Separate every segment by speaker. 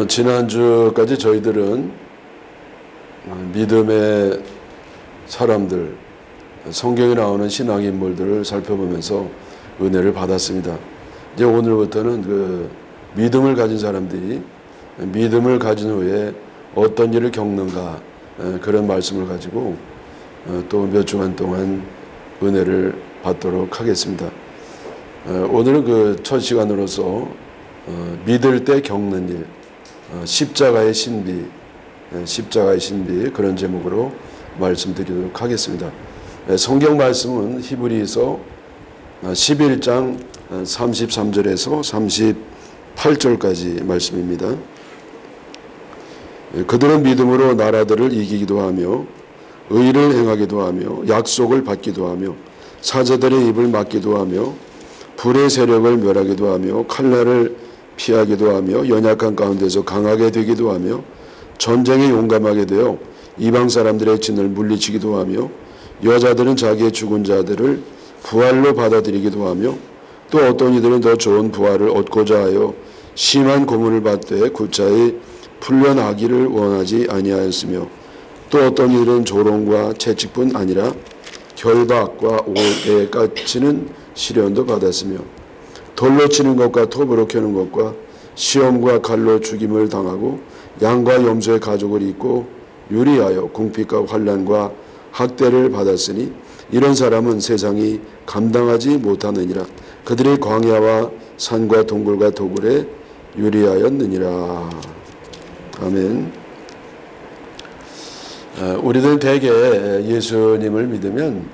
Speaker 1: 지난주까지 저희들은 믿음의 사람들, 성경에 나오는 신앙 인물들을 살펴보면서 은혜를 받았습니다. 이제 오늘부터는 그 믿음을 가진 사람들이 믿음을 가진 후에 어떤 일을 겪는가, 그런 말씀을 가지고 또 몇 주간 동안 은혜를 받도록 하겠습니다. 오늘은 그 첫 시간으로서 믿을 때 겪는 일, 십자가의 신비, 그런 제목으로 말씀드리도록 하겠습니다. 성경 말씀은 히브리서 11장 33절에서 38절까지 말씀입니다. 그들은 믿음으로 나라들을 이기기도 하며 의를 행하기도 하며 약속을 받기도 하며 사자들의 입을 막기도 하며 불의 세력을 멸하기도 하며 칼날을 피하기도 하며 연약한 가운데서 강하게 되기도 하며 전쟁에 용감하게 되어 이방 사람들의 진을 물리치기도 하며 여자들은 자기의 죽은 자들을 부활로 받아들이기도 하며 또 어떤 이들은 더 좋은 부활을 얻고자 하여 심한 고문을 받되 굿자히 풀려나기를 원하지 아니하였으며 또 어떤 이들은 조롱과 채찍뿐 아니라 결박과 오해에 갇히는 시련도 받았으며 돌로 치는 것과 톱으로 켜는 것과 시험과 칼로 죽임을 당하고 양과 염소의 가죽을 입고 유리하여 궁핍과 환난과 학대를 받았으니 이런 사람은 세상이 감당하지 못하느니라. 그들의 광야와 산과 동굴과 도굴에 유리하였느니라. 아멘. 우리들 대개 예수님을 믿으면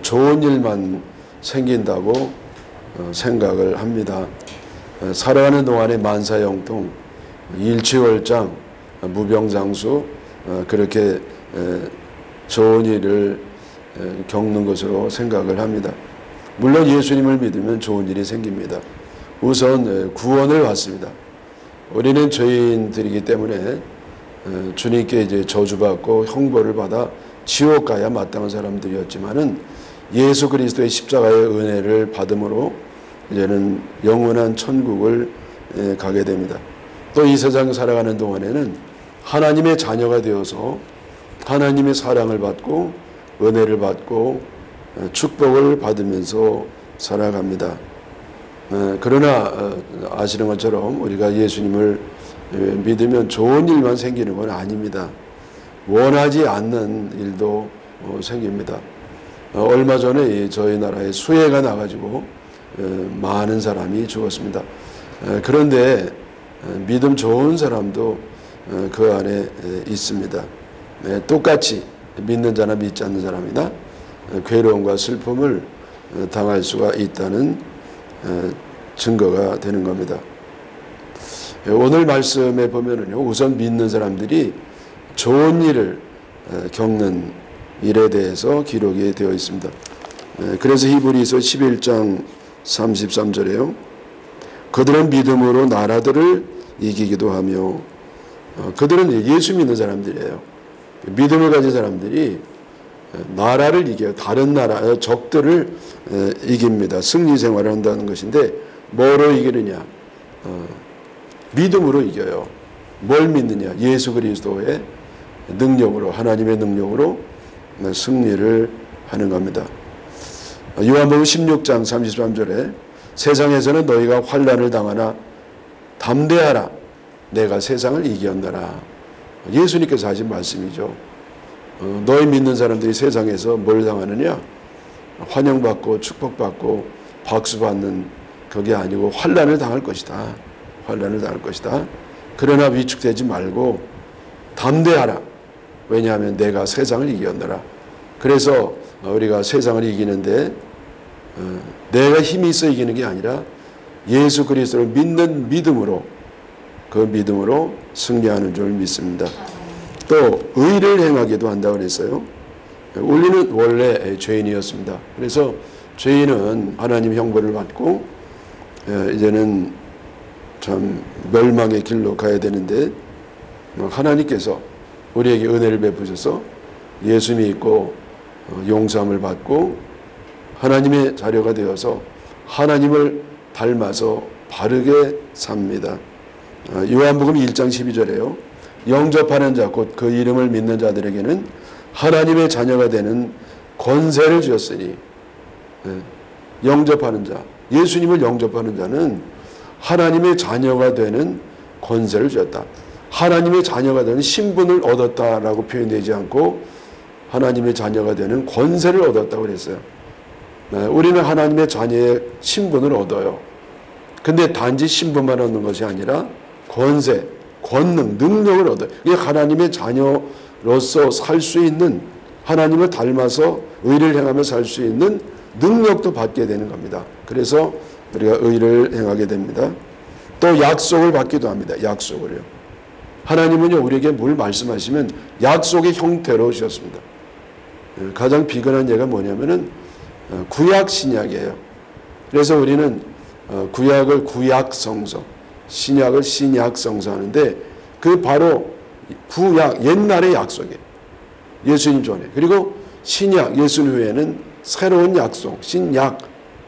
Speaker 1: 좋은 일만 생긴다고 생각을 합니다. 살아가는 동안에 만사형통, 일취월장, 무병장수, 그렇게 좋은 일을 겪는 것으로 생각을 합니다. 물론 예수님을 믿으면 좋은 일이 생깁니다. 우선 구원을 받습니다. 우리는 죄인들이기 때문에 주님께 이제 저주받고 형벌을 받아 지옥 가야 마땅한 사람들이었지만은 예수 그리스도의 십자가의 은혜를 받음으로 이제는 영원한 천국을 가게 됩니다. 또 이 세상 살아가는 동안에는 하나님의 자녀가 되어서 하나님의 사랑을 받고 은혜를 받고 축복을 받으면서 살아갑니다. 그러나 아시는 것처럼 우리가 예수님을 믿으면 좋은 일만 생기는 건 아닙니다. 원하지 않는 일도 생깁니다. 얼마 전에 저희 나라에 수해가 나가지고 많은 사람이 죽었습니다. 그런데 믿음 좋은 사람도 그 안에 있습니다. 똑같이 믿는 자나 믿지 않는 사람이나 괴로움과 슬픔을 당할 수가 있다는 증거가 되는 겁니다. 오늘 말씀에 보면은요, 우선 믿는 사람들이 좋은 일을 겪는 일에 대해서 기록이 되어 있습니다. 그래서 히브리서 11장 33절에요. 그들은 믿음으로 나라들을 이기기도 하며, 그들은 예수 믿는 사람들이에요. 믿음을 가진 사람들이 나라를 이겨요. 다른 나라, 적들을 이깁니다. 승리 생활을 한다는 것인데, 뭐로 이기느냐? 믿음으로 이겨요. 뭘 믿느냐? 예수 그리스도의 능력으로, 하나님의 능력으로 승리를 하는 겁니다. 요한복음 16장 33절에 세상에서는 너희가 환난을 당하나 담대하라. 내가 세상을 이겼노라. 예수님께서 하신 말씀이죠. 너희 믿는 사람들이 세상에서 뭘 당하느냐? 환영받고 축복받고 박수받는 그게 아니고 환난을 당할 것이다. 환난을 당할 것이다. 그러나 위축되지 말고 담대하라. 왜냐하면 내가 세상을 이겼노라. 그래서 우리가 세상을 이기는데 내가 힘이 있어 이기는 게 아니라 예수 그리스도를 믿는 믿음으로, 그 믿음으로 승리하는 줄 믿습니다. 또 의를 행하기도 한다고 그랬어요. 우리는 원래 죄인이었습니다. 그래서 죄인은 하나님 형벌을 받고 이제는 참 멸망의 길로 가야 되는데 하나님께서 우리에게 은혜를 베푸셔서 예수 믿고 용서함을 받고 하나님의 자녀가 되어서 하나님을 닮아서 바르게 삽니다. 요한복음 1장 12절에요. 영접하는 자, 곧 그 이름을 믿는 자들에게는 하나님의 자녀가 되는 권세를 주었으니, 영접하는 자, 예수님을 영접하는 자는 하나님의 자녀가 되는 권세를 주었다. 하나님의 자녀가 되는 신분을 얻었다라고 표현되지 않고 하나님의 자녀가 되는 권세를 얻었다고 그랬어요. 우리는 하나님의 자녀의 신분을 얻어요. 근데 단지 신분만 얻는 것이 아니라 권세, 권능, 능력을 얻어요. 이게 하나님의 자녀로서 살 수 있는, 하나님을 닮아서 의를 행하며 살 수 있는 능력도 받게 되는 겁니다. 그래서 우리가 의를 행하게 됩니다. 또 약속을 받기도 합니다. 약속을요. 하나님은요, 우리에게 뭘 말씀하시면 약속의 형태로 주셨습니다. 가장 비근한 예가 뭐냐면은 구약 신약이에요. 그래서 우리는 구약을 구약성서, 신약을 신약성서 하는데, 그 바로 구약, 옛날의 약속이에요. 예수님 전에. 그리고 신약, 예수님 후에는 새로운 약속, 신약,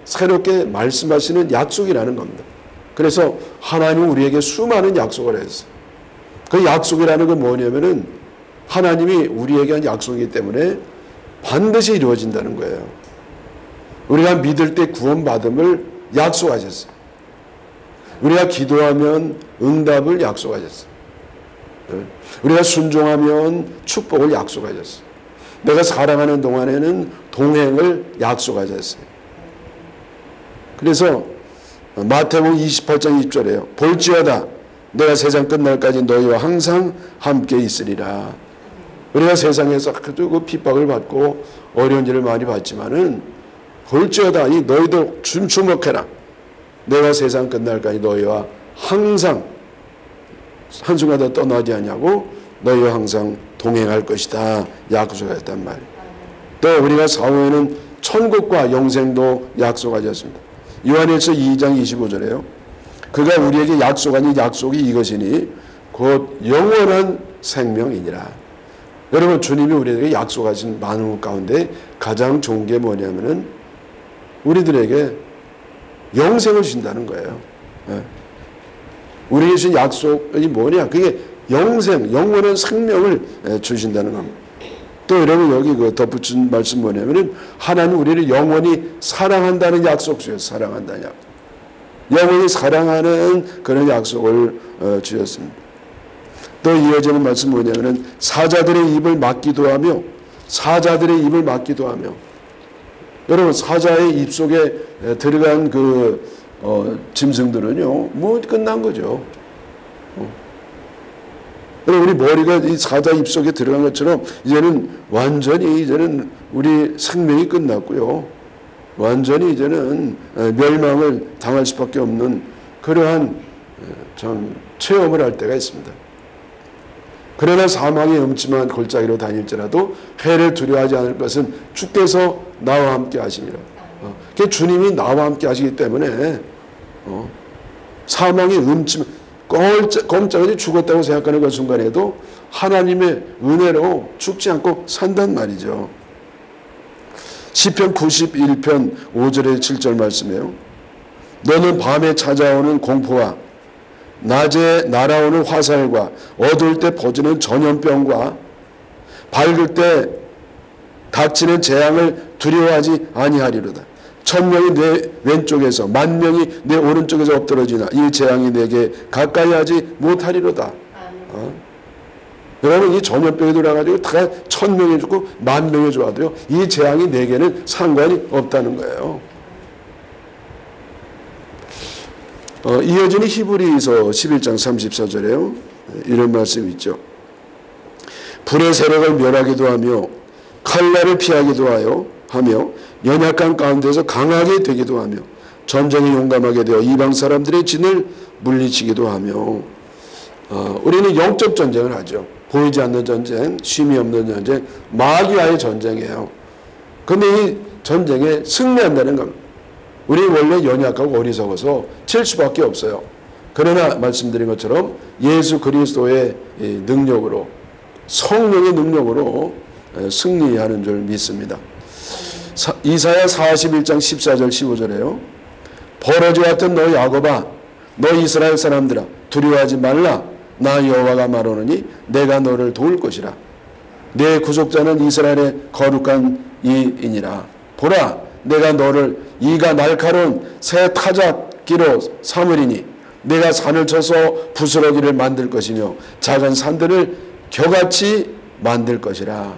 Speaker 1: 새롭게 말씀하시는 약속이라는 겁니다. 그래서 하나님은 우리에게 수많은 약속을 했어요. 그 약속이라는 건 뭐냐면은 하나님이 우리에게 한 약속이기 때문에 반드시 이루어진다는 거예요. 우리가 믿을 때 구원받음을 약속하셨어요. 우리가 기도하면 응답을 약속하셨어요. 우리가 순종하면 축복을 약속하셨어요. 내가 사랑하는 동안에는 동행을 약속하셨어요. 그래서 마태복음 28장 20절에요. 볼지어다 내가 세상 끝날까지 너희와 항상 함께 있으리라. 우리가 세상에서 그 핍박을 받고 어려운 일을 많이 받지만은 볼지어다 이 너희도 주목해라. 내가 세상 끝날까지 너희와 항상 한순간도 떠나지 아니하고 너희와 항상 동행할 것이다. 약속하셨단 말이에요. 또 우리가 사후에는 천국과 영생도 약속하셨습니다. 요한일서 2장 25절에요. 그가 우리에게 약속한 이 약속이 이것이니 곧 영원한 생명이니라. 여러분, 주님이 우리에게 약속하신 만국 가운데 가장 좋은 게 뭐냐면은 우리들에게 영생을 주신다는 거예요. 우리에게 주신 약속이 뭐냐? 그게 영생, 영원한 생명을 주신다는 겁니다. 또 여러분, 여기 그 덧붙인 말씀 뭐냐면은 하나님 우리를 영원히 사랑한다는 약속 주셨어요. 사랑한다는 약속. 영원히 사랑하는 그런 약속을 주셨습니다. 또 이어지는 말씀 뭐냐면은 사자들의 입을 막기도 하며, 사자들의 입을 막기도 하며. 여러분, 사자의 입 속에 들어간 그 짐승들은요, 뭐 끝난 거죠. 우리 머리가 이 사자 입 속에 들어간 것처럼 이제는 완전히 이제는 우리 생명이 끝났고요. 완전히 이제는 멸망을 당할 수밖에 없는 그러한 참 체험을 할 때가 있습니다. 그러나 사망의 음침한 골짜기로 다닐지라도 해를 두려워하지 않을 것은 주께서 나와 함께 하심이라. 주님이 나와 함께 하시기 때문에 사망의 음침한 꼼짝없이 죽었다고 생각하는 그 순간에도 하나님의 은혜로 죽지 않고 산단 말이죠. 시편 91편 5절에 7절 말씀이에요. 너는 밤에 찾아오는 공포와 낮에 날아오는 화살과 어두울 때 퍼지는 전염병과 밝을 때 닥치는 재앙을 두려워하지 아니하리로다. 1000명이 내 왼쪽에서 10,000명이 내 오른쪽에서 엎드러지나 이 재앙이 내게 가까이 하지 못하리로다. 여러분, 이 전염병이 돌아가지고 다 1000명이 죽고 10,000명이 죽어도요, 이 재앙이 내게는 상관이 없다는 거예요. 이어지는 히브리서 11장 34절에요. 이런 말씀이 있죠. 불의 세력을 멸하기도 하며 칼날을 피하기도 하며 연약한 가운데서 강하게 되기도 하며 전쟁에 용감하게 되어 이방 사람들의 진을 물리치기도 하며. 우리는 영적 전쟁을 하죠. 보이지 않는 전쟁, 쉼이 없는 전쟁, 마귀와의 전쟁이에요. 그런데 이 전쟁에 승리한다는 겁니다. 우리 원래 연약하고 어리석어서 칠 수밖에 없어요. 그러나 말씀드린 것처럼 예수 그리스도의 능력으로, 성령의 능력으로 승리하는 줄 믿습니다. 이사야 41장 14절 15절에요. 버러지 같은 너 야곱아, 너 이스라엘 사람들아, 두려워하지 말라. 나 여호와가 말하노니 내가 너를 도울 것이라. 내 구속자는 이스라엘의 거룩한 이이니라. 보라, 내가 너를 이가 날카로운 새 타작기로 삼으리니 내가 산을 쳐서 부스러기를 만들 것이며 작은 산들을 겨같이 만들 것이라.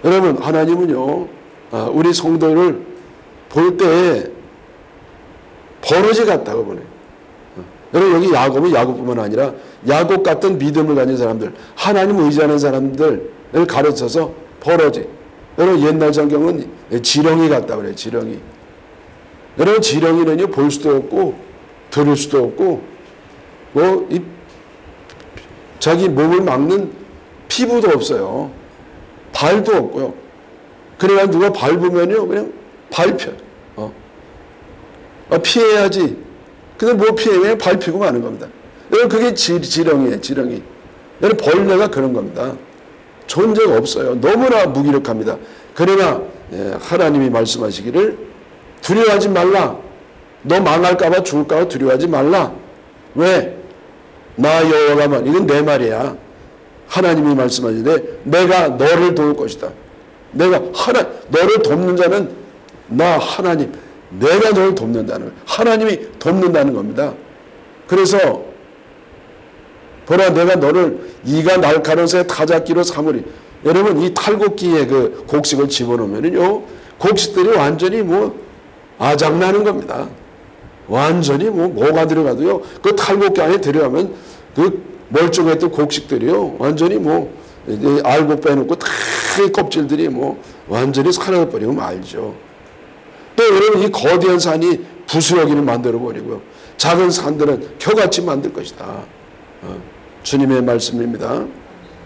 Speaker 1: 여러분, 하나님은요, 우리 성도를 볼 때 버러지 같다고 보내요. 여러분, 여기 야곱은 야곱뿐만 아니라 야곱 같은 믿음을 가진 사람들, 하나님 의지하는 사람들을 가르쳐서 버러지. 여러분, 옛날 성경은 지렁이 같다고 그래요. 지렁이. 여러분, 지렁이는요, 볼 수도 없고 들을 수도 없고 자기 몸을 막는 피부도 없어요. 발도 없고요. 그래야 누가 밟으면요 그냥 밟혀요. 피해야지. 근데 뭐 피해? 그냥 밟히고 마는 겁니다. 여러분, 그게 지렁이에요. 지렁이. 여러분, 벌레가 그런 겁니다. 존재가 없어요. 너무나 무기력합니다. 그러나 하나님이 말씀하시기를 두려워하지 말라. 너 망할까봐 죽을까봐 두려워하지 말라. 왜? 나 여호와가 말, 이건 내 말이야. 하나님이 말씀하시되 내가 너를 도울 것이다. 너를 돕는 자는 나 하나님, 내가 너를 돕는다는 거예요. 하나님이 돕는다는 겁니다. 그래서 보라, 내가 너를 이가 날카로운 새 타작기로 삼으리. 여러분, 이 탈곡기에 그 곡식을 집어넣으면요 곡식들이 완전히 아작나는 겁니다. 완전히 뭐가 들어가도요 그 탈곡기 안에 들어가면 그 멀쩡했던 곡식들이요 완전히 알곡 빼놓고 다 껍질들이 완전히 사라져버리면 알죠. 또 여러분, 이 거대한 산이 부스러기를 만들어 버리고요 작은 산들은 겨같이 만들 것이다. 주님의 말씀입니다.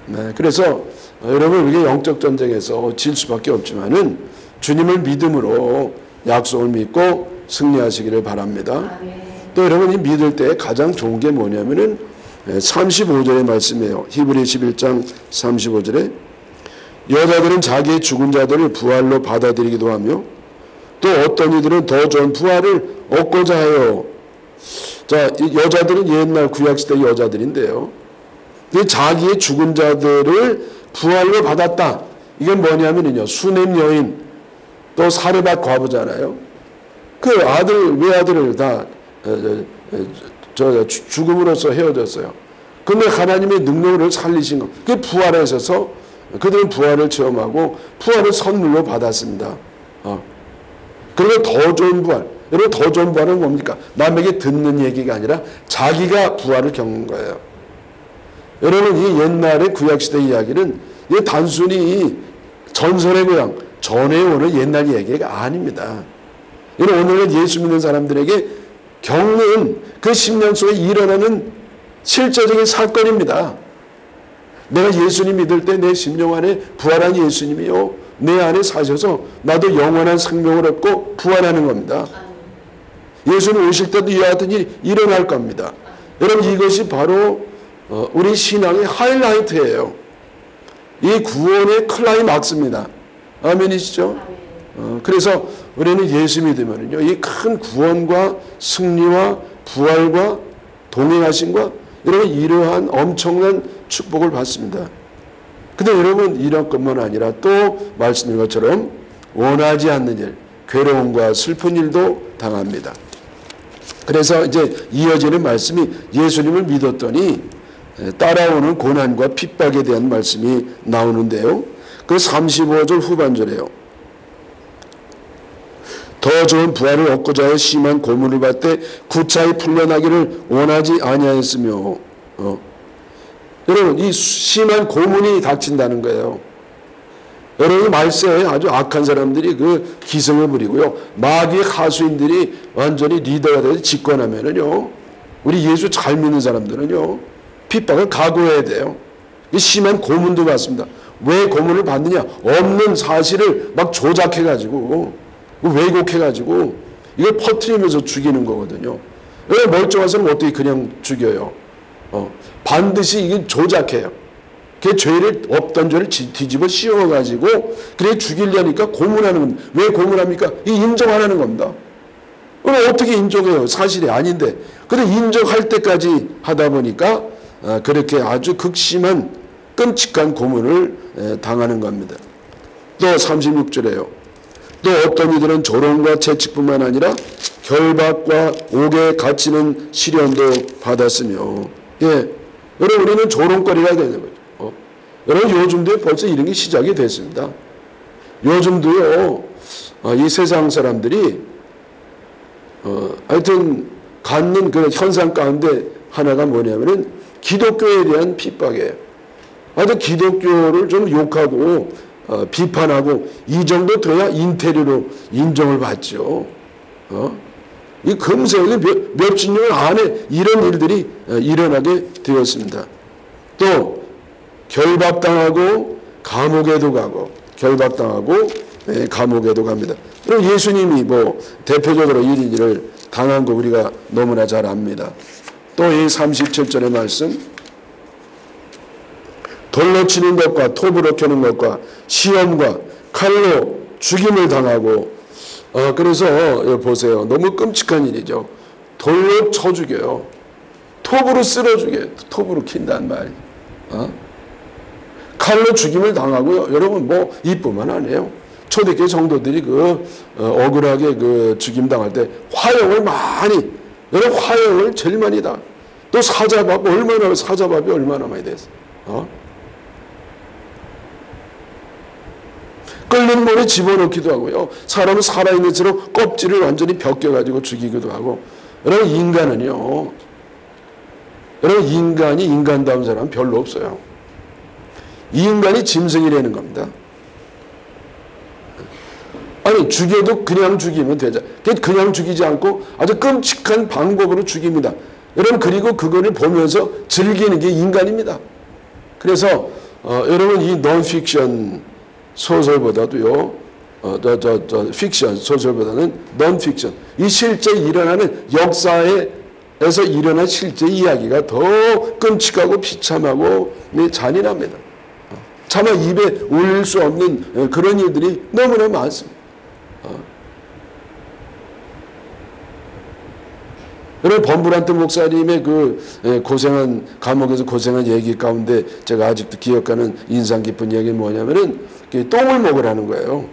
Speaker 1: 네, 그래서 여러분, 우리가 영적 전쟁에서 질 수밖에 없지만은 주님을 믿음으로 약속을 믿고 승리하시기를 바랍니다. 또 여러분이 믿을 때 가장 좋은 게 뭐냐면은 35절의 말씀이에요. 히브리 11장 35절에 여자들은 자기의 죽은 자들을 부활로 받아들이기도 하며 또 어떤 이들은 더 좋은 부활을 얻고자 해요. 자, 여자들은 옛날 구약시대 여자들인데요. 자기의 죽은 자들을 부활로 받았다. 이게 뭐냐면요, 수냄 여인, 또 사르밧 과부잖아요. 그 외아들을 다 죽음으로써 헤어졌어요. 근데 하나님의 능력을 살리신 것, 그게 부활하셔서 그들은 부활을 체험하고 부활을 선물로 받았습니다. 그리고 더 좋은 부활, 여러분, 더 좋은 부활은 뭡니까? 남에게 듣는 얘기가 아니라 자기가 부활을 겪는 거예요. 여러분, 이 옛날의 구약시대 이야기는 이게 단순히 전설의 고향, 전에 오는 옛날 얘기가 아닙니다. 여러분, 오늘은 예수 믿는 사람들에게 겪는 그 10년 속에 일어나는 실제적인 사건입니다. 내가 예수님 믿을 때 내 심령 안에 부활한 예수님이요 내 안에 사셔서 나도 영원한 생명을 얻고 부활하는 겁니다. 예수님 오실 때도 이와 같은 일이 일어날 겁니다. 여러분, 이것이 바로 우리 신앙의 하이라이트예요. 이 구원의 클라이막스입니다. 아멘이시죠? 그래서 우리는 예수 믿으면요 이 큰 구원과 승리와 부활과 동행하심과 여러분 이러한 엄청난 축복을 받습니다. 근데 여러분, 이런 것만 아니라 또 말씀인 것처럼 원하지 않는 일, 괴로움과 슬픈 일도 당합니다. 그래서 이제 이어지는 말씀이 예수님을 믿었더니 따라오는 고난과 핍박에 대한 말씀이 나오는데요. 그 35절 후반절에요. 더 좋은 부활을 얻고자 하여 심한 고문을 받되 구차히 풀려나기를 원하지 아니하였으며 여러분, 이 심한 고문이 닥친다는 거예요. 여러분, 말세에 아주 악한 사람들이 그 기승을 부리고요 마귀 하수인들이 완전히 리더가 돼서 집권하면은요 우리 예수 잘 믿는 사람들은요 핍박을 각오해야 돼요. 심한 고문도 받습니다. 왜 고문을 받느냐? 없는 사실을 막 조작해가지고 왜곡해가지고 이걸 퍼뜨리면서 죽이는 거거든요. 왜 멀쩡한 사람은 어떻게 그냥 죽여요? 반드시 이게 조작해요. 그 죄를 없던 죄를 뒤집어 씌워가지고 그래 죽이려니까 고문하는 겁니다. 왜 고문합니까? 이 인정하라는 겁니다. 그럼 어떻게 인정해요? 사실이 아닌데. 근데 인정할 때까지 하다 보니까 그렇게 아주 극심한 끔찍한 고문을 당하는 겁니다. 또 36절에요. 또 어떤 이들은 조롱과 채찍뿐만 아니라 결박과 옥에 갇히는 시련도 받았으며, 예, 여러분 우리는 조롱거리가 되는 거죠. 여러분 요즘도 벌써 이런 게 시작이 됐습니다. 요즘도요, 이 세상 사람들이 하여튼 갖는 그 현상 가운데 하나가 뭐냐면은 기독교에 대한 핍박이에요. 하여튼 기독교를 좀 욕하고 비판하고 이 정도 돼야 인테리어로 인정을 받죠. 이 금세 몇십 년 안에 이런 일들이 일어나게 되었습니다. 또 결박당하고 감옥에도 가고 결박당하고 감옥에도 갑니다. 그럼 예수님이 뭐 대표적으로 이런 일을 당한 거 우리가 너무나 잘 압니다. 또 이 37절의 말씀, 돌로 치는 것과 톱으로 켜는 것과 시험과 칼로 죽임을 당하고, 그래서 보세요. 너무 끔찍한 일이죠. 돌로 쳐 죽여요. 톱으로 쓸어 죽여요. 톱으로 킨단 말이에요. 칼로 죽임을 당하고요. 여러분 뭐 이뿐만 아니에요. 초대교회 성도들이 억울하게 죽임 당할 때 화형을 많이, 여러분 화형을 제일 많이 다. 또 사자밥 사자밥이 얼마나 많이 됐어. 끓는 물에 집어넣기도 하고요. 사람은 살아있는 채로 껍질을 완전히 벗겨가지고 죽이기도 하고. 여러분 인간은요. 여러분 인간이 인간다운 사람은 별로 없어요. 이 인간이 짐승이라는 겁니다. 아니 죽여도 그냥 죽이면 되죠. 그냥 죽이지 않고 아주 끔찍한 방법으로 죽입니다. 여러분 그리고 그거를 보면서 즐기는 게 인간입니다. 그래서 여러분 이 논픽션 소설보다도요, 픽션 소설보다는 논픽션, 이 실제 일어나는 역사에서 일어난 실제 이야기가 더 끔찍하고 비참하고 잔인합니다. 차마 입에 올릴 수 없는 그런 일들이 너무나 많습니다. 여러분 범브란트 목사님의 고생한 감옥에서 고생한 얘기 가운데 제가 아직도 기억하는 인상 깊은 얘기는 뭐냐면은 똥을 먹으라는 거예요.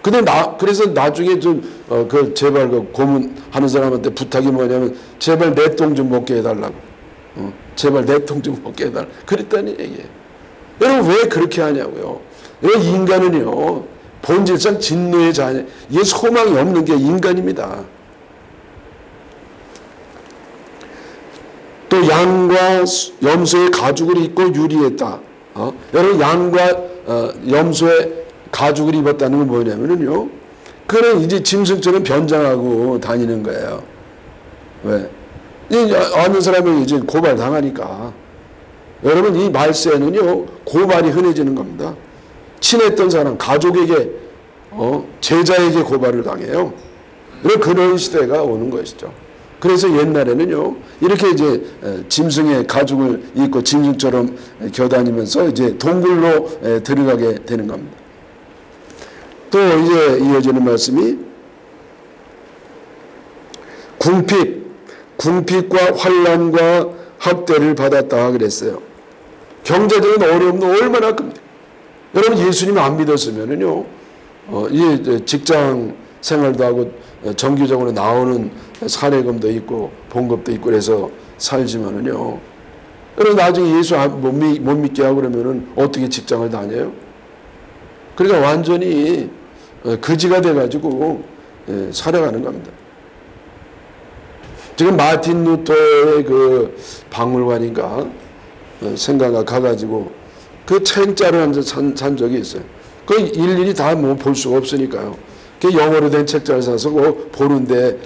Speaker 1: 근데 그래서 나중에 좀 제발 고문하는 사람한테 부탁이 뭐냐면 제발 내 똥 좀 먹게 해달라고. 제발 내 똥 좀 먹게 해달라고. 그랬다는 얘기예요. 여러분 왜 그렇게 하냐고요. 여러분 인간은요 본질상 진노의 자녀, 이게 소망이 없는 게 인간입니다. 또 양과 염소의 가죽을 입고 유리했다. 여러분 양과 염소의 가죽을 입었다는 건 뭐냐면요, 그는 이제 짐승처럼 변장하고 다니는 거예요. 왜? 아는 사람이 이제 고발 당하니까. 여러분 이 말세는요 고발이 흔해지는 겁니다. 친했던 사람 가족에게 제자에게 고발을 당해요. 그런 시대가 오는 것이죠. 그래서 옛날에는요 이렇게 이제 짐승의 가죽을 입고 짐승처럼 겨다니면서 이제 동굴로 들어가게 되는 겁니다. 또 이제 이어지는 말씀이 궁핍과 환난과 학대를 받았다 그랬어요. 경제적인 어려움도 얼마나 큽니다. 여러분 예수님 안 믿었으면은요 이 직장 생활도 하고 정기적으로 나오는 사례금도 있고 봉급도 있고 그래서 살지만은요, 여러분 나중에 예수 못 믿게 하고 그러면은 어떻게 직장을 다녀요? 그러니까 완전히 거지가 돼가지고 살아가는 겁니다. 지금 마틴 루터의 박물관인가 생각가 가가지고 그 책자를 한 산 적이 있어요. 그 일일이 다 뭐 볼 수가 없으니까요. 그 영어로 된 책자를 사서 보는데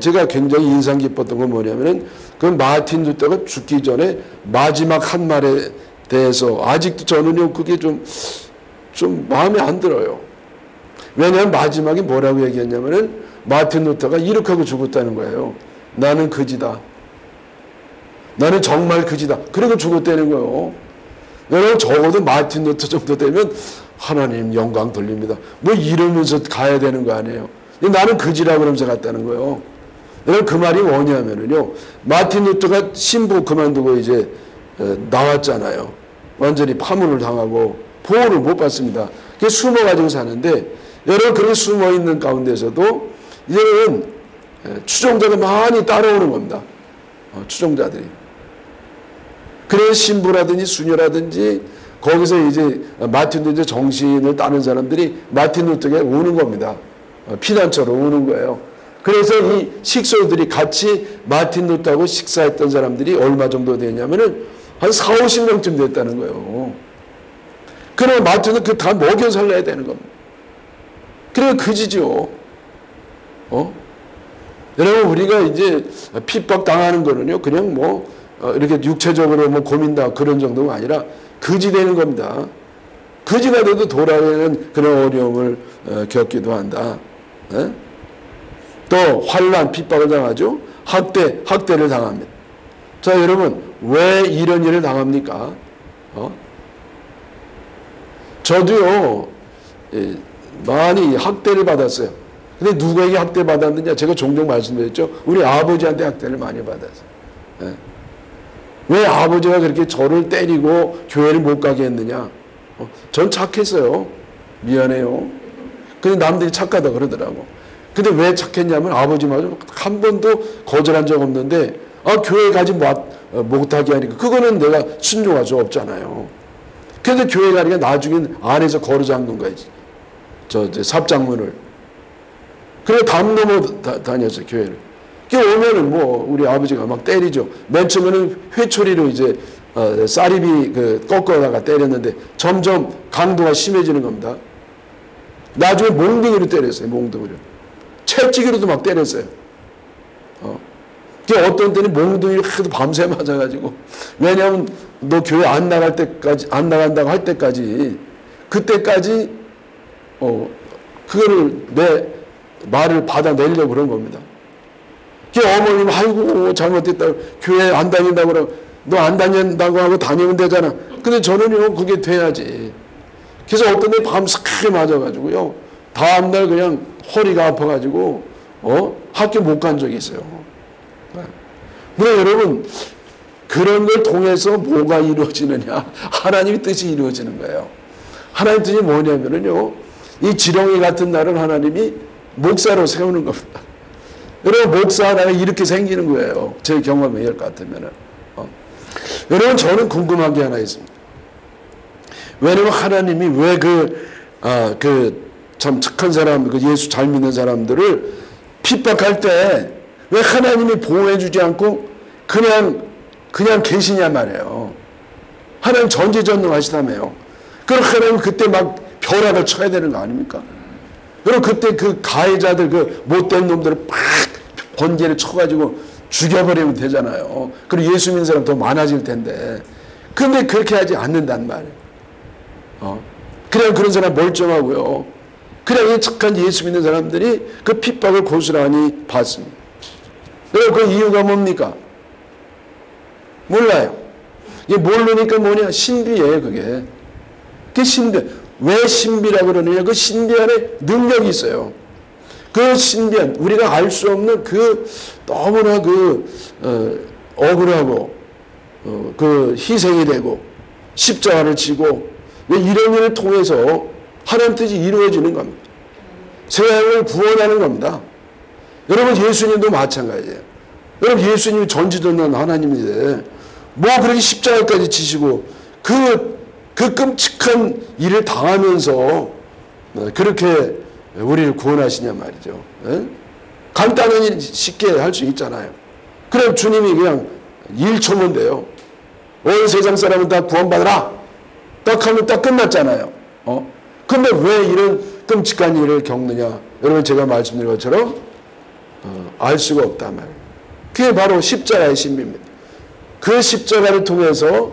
Speaker 1: 제가 굉장히 인상 깊었던 건 뭐냐면은 그 마틴 루터가 죽기 전에 마지막 한 말에 대해서 아직도 저는요 그게 좀 마음에 안 들어요. 왜냐하면 마지막에 뭐라고 얘기했냐면은 마틴 루터가 이렇게 하고 죽었다는 거예요. 나는 거지다. 나는 정말 거지다. 그리고 죽었다는 거예요. 여러분 적어도 마틴 루터 정도 되면 하나님 영광 돌립니다. 뭐 이러면서 가야 되는 거 아니에요. 나는 그지라고 그러면서 갔다는 거예요. 여러분 그 말이 뭐냐면요. 마틴 루터가 신부 그만두고 이제 나왔잖아요. 완전히 파문을 당하고 보호를 못 받습니다. 그게 숨어가지고 사는데 여러분 그렇게 숨어있는 가운데서도 이제는 추종자가 많이 따라오는 겁니다. 추종자들이. 그래서 신부라든지 수녀라든지 거기서 이제 마틴 루터 정신을 따는 사람들이 마틴 루터에게 오는 겁니다. 피난처로 오는 거예요. 그래서 이 식소들이 같이 마틴 루터하고 식사했던 사람들이 얼마 정도 되냐면은 한 4, 50명쯤 됐다는 거예요. 그러면 마틴은 그 다 먹여 살려야 되는 겁니다. 그래야 그지죠. 여러분 우리가 이제 핍박 당하는 거는요 그냥 뭐 이렇게 육체적으로 뭐 고민다 그런 정도가 아니라 그지 되는 겁니다. 그지가 돼도 돌아가는 그런 어려움을 겪기도 한다. 네? 또 환난 핍박을 당하죠. 학대를 당합니다. 자 여러분 왜 이런 일을 당합니까? 저도요 많이 학대를 받았어요. 근데 누구에게 학대 받았느냐? 제가 종종 말씀드렸죠. 우리 아버지한테 학대를 많이 받았어요. 네. 왜 아버지가 그렇게 저를 때리고 교회를 못 가게 했느냐? 전 착했어요. 미안해요. 근데 남들이 착하다 그러더라고. 근데 왜 착했냐면 아버지마저 한 번도 거절한 적 없는데 교회 가지 못하게 하니까 그거는 내가 순종할 수 없잖아요. 그래서 교회 가니까 나중엔 안에서 걸어 잠근 거야지. 저 삽장문을. 그래 담 넘어 다녔어요 교회를. 오면은 뭐 우리 아버지가 막 때리죠. 맨 처음에는 회초리로 이제 쌀입이 꺾어다가 때렸는데 점점 강도가 심해지는 겁니다. 나중에 몽둥이로 때렸어요. 몽둥이로. 채찍으로도 막 때렸어요. 어떤 때는 몽둥이를 하도 밤새 맞아가지고 왜냐하면 너 교회 안 나갈 때까지 안 나간다고 할 때까지 그때까지 그거를 내 말을 받아내려고 그런 겁니다. 어머님 아이고 잘못됐다고 교회 안 다닌다고 그러고 너 안 다닌다고 하고 다니면 되잖아. 근데 저는요 그게 돼야지. 그래서 어떤 데 밤새 크게 맞아가지고요 다음날 그냥 허리가 아파가지고 학교 못 간 적이 있어요. 근데 여러분 그런 걸 통해서 뭐가 이루어지느냐? 하나님의 뜻이 이루어지는 거예요. 하나님 뜻이 뭐냐면요 이 지렁이 같은 나를 하나님이 목사로 세우는 겁니다. 여러분 목사 하나가 이렇게 생기는 거예요. 제 경험에 의할 것 같으면은. 여러분 저는 궁금한 게 하나 있습니다. 왜냐면 하나님이 왜 참 착한 사람, 예수 잘 믿는 사람들을 핍박할 때 왜 하나님이 보호해주지 않고 그냥 계시냐 말이에요. 하나님 전지전능하시다며요. 그럼 하나님 그때 막 벼락을 쳐야 되는 거 아닙니까? 그럼 그때 그 가해자들 그 못된 놈들을 팍 번개를 쳐가지고 죽여버리면 되잖아요. 그리고 예수 믿는 사람 더 많아질 텐데. 근데 그렇게 하지 않는단 말이에요. 그냥 그런 사람 멀쩡하고요. 그냥 이 착한 예수 믿는 사람들이 그 핍박을 고스란히 받습니다. 그 이유가 뭡니까? 몰라요. 이게 모르니까 뭐냐? 신비예요, 그게. 그게 신비. 왜 신비라고 그러느냐? 그 신비 안에 능력이 있어요. 그 신비한, 우리가 알 수 없는 너무나 억울하고, 희생이 되고, 십자가를 지고, 이런 일을 통해서 하나님 뜻이 이루어지는 겁니다. 세상을 구원하는 겁니다. 여러분 예수님도 마찬가지예요. 여러분 예수님이 전지전능한 하나님인데 뭐 그렇게 십자가까지 지시고 그 끔찍한 일을 당하면서 그렇게 우리를 구원하시냐 말이죠. 간단하니 쉽게 할 수 있잖아요. 그럼 주님이 그냥 1초면 돼요. 온 세상 사람은 다 구원받으라. 딱 하면 딱 끝났잖아요. 근데 왜 이런 끔찍한 일을 겪느냐? 여러분 제가 말씀드린 것처럼 알 수가 없단 말이에요. 그게 바로 십자가의 신비입니다. 그 십자가를 통해서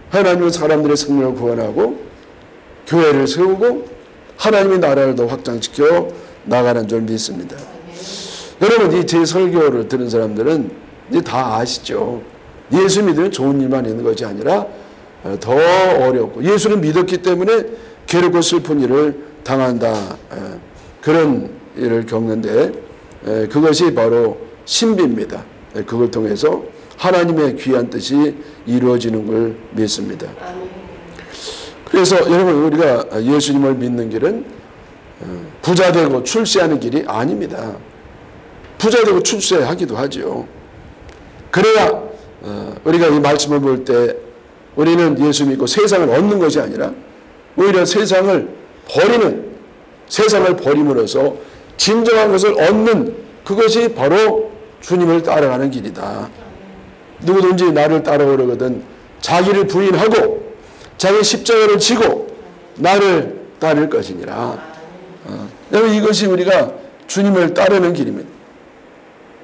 Speaker 1: 하나님은 사람들의 생명을 구원하고 교회를 세우고 하나님의 나라를 더 확장시켜 나가는 줄 믿습니다. 여러분 이 제 설교를 들은 사람들은 이제 다 아시죠. 예수 믿으면 좋은 일만 있는 것이 아니라 더 어렵고 예수를 믿었기 때문에 괴롭고 슬픈 일을 당한다. 그런 일을 겪는데 그것이 바로 신비입니다. 그걸 통해서 하나님의 귀한 뜻이 이루어지는 걸 믿습니다. 그래서 여러분 우리가 예수님을 믿는 길은 부자되고 출세하는 길이 아닙니다. 부자되고 출세하기도 하죠. 그래야 우리가 이 말씀을 볼 때 우리는 예수 믿고 세상을 얻는 것이 아니라 오히려 세상을 버림으로써 진정한 것을 얻는 그것이 바로 주님을 따라가는 길이다. 누구든지 나를 따라오려거든 자기를 부인하고 자기 십자가를 지고 나를 따를 것이니라. 여러분 이것이 우리가 주님을 따르는 길입니다.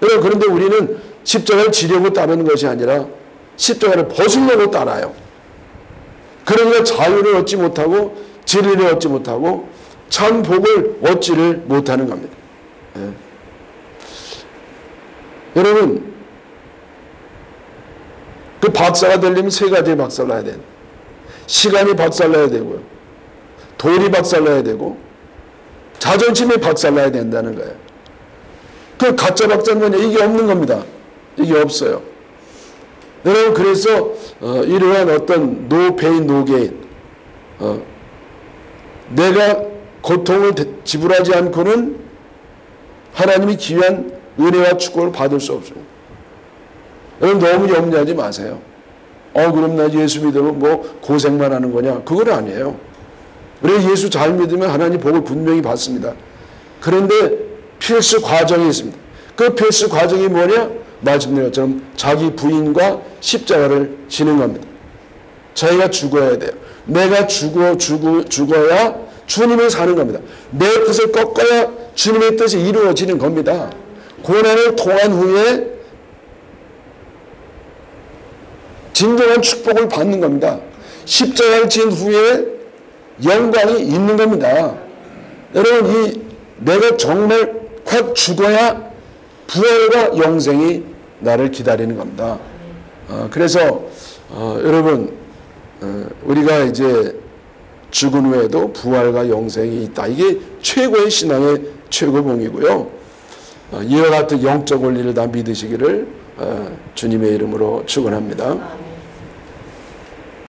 Speaker 1: 여러분 그런데 우리는 십자가를 지려고 따르는 것이 아니라 십자가를 벗으려고 따라요. 그러니까 자유를 얻지 못하고 진리를 얻지 못하고 참 복을 얻지를 못하는 겁니다. 여러분 그 박사가 되려면 세 가지의 박사를 나야 돼요. 시간이 박살나야 되고요. 돈이 박살나야 되고 자존심이 박살나야 된다는 거예요. 그 가짜 박사는 뭐냐? 이게 없는 겁니다. 이게 없어요. 여러분 그래서 이러한 어떤 no pain no gain 내가 고통을 지불하지 않고는 하나님이 귀한 은혜와 축복을 받을 수 없습니다. 여러분 너무 염려하지 마세요. 그럼 나 예수 믿으면 뭐 고생만 하는 거냐? 그건 아니에요. 우리가 예수 잘 믿으면 하나님 복을 분명히 받습니다. 그런데 필수 과정이 있습니다. 그 필수 과정이 뭐냐? 말씀드린 것처럼 자기 부인과 십자가를 지는 겁니다. 자기가 죽어야 돼요. 내가 죽어야 주님을 사는 겁니다. 내 뜻을 꺾어야 주님의 뜻이 이루어지는 겁니다. 고난을 통한 후에 진정한 축복을 받는 겁니다. 십자가를 진 후에 영광이 있는 겁니다. 여러분 내가 정말 확 죽어야 부활과 영생이 나를 기다리는 겁니다. 그래서 여러분 우리가 이제 죽은 후에도 부활과 영생이 있다. 이게 최고의 신앙의 최고봉이고요. 이와 같은 영적 원리를 다 믿으시기를 주님의 이름으로 축원합니다.